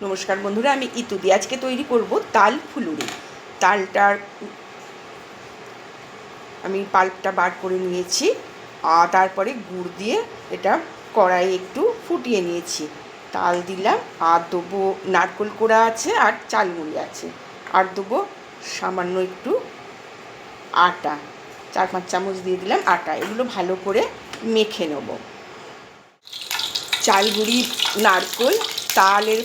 নমস্কার বন্ধুরা, আমি ইতুদি। আজকে তৈরি করব তাল ফুলুরি। তালটার আমি পাল্পটা বার করে নিয়েছি, আর তারপরে গুড় দিয়ে এটা কড়াইয়ে একটু ফুটিয়ে নিয়েছি। তাল দিলাম, আর দেবো নারকেল কোড়া আছে, আর চালমুড়ি আছে, আর দেবো সামান্য একটু আটা, 4-5 চামচ দিয়ে দিলাম আটা। এগুলো ভালো করে মেখে নেব। চালগুড়ি, নারকেল, তালের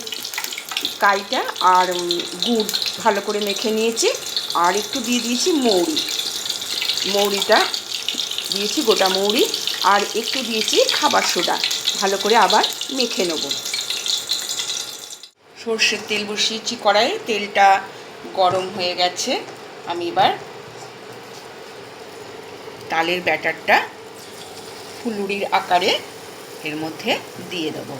কাইটা আর গুড় ভালো করে মেখে নিয়েছি। আর একটু দিয়ে দিয়েছি মৌরিটা দিয়েছি, গোটা মৌরি, আর একটু দিয়েছি খাবার সোডা। ভালো করে আবার মেখে নেব। সর্ষের তেল বসিয়েছি কড়াইয়ে, তেলটা গরম হয়ে গেছে। আমি এবার তালের ব্যাটারটা ফুলুরির আকারে এর মধ্যে দিয়ে দেবো।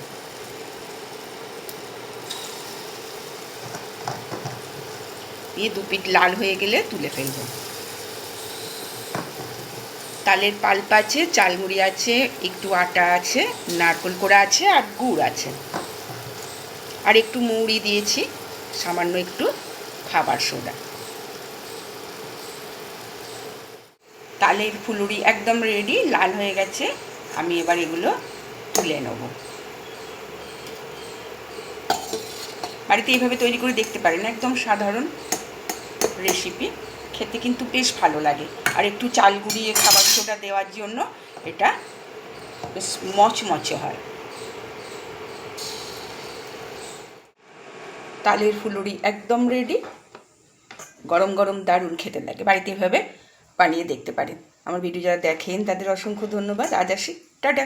দিয়ে দুপিঠ লাল হয়ে গেলে তুলে ফেলবো। তালের পাল্প আছে, চালমুড়ি আছে, একটু আটা আছে, নারকেল কোড়া আছে, আর গুড় আছে, আর একটু মৌরি দিয়েছি, সামান্য একটু খাবার সোডা। তালের ফুলুরি একদম রেডি, লাল হয়ে গেছে। আমি এবার এগুলো তুলে নেব। বাড়িতে এইভাবে তৈরি করে দেখতে পারেন, একদম সাধারণ রেসিপি, খেতে কিন্তু বেশ ভালো লাগে। আর একটু চাল গুঁড়িয়ে খাবার সোডা দেওয়ার জন্য এটা বেশ মচমচে হয়। তালের ফুলুরি একদম রেডি, গরম গরম দারুণ খেতে লাগে। বাড়িতে এভাবে বানিয়ে দেখতে পারেন। আমার ভিডিও যারা দেখেন তাদের অসংখ্য ধন্যবাদ। আজ আসি, টাটা।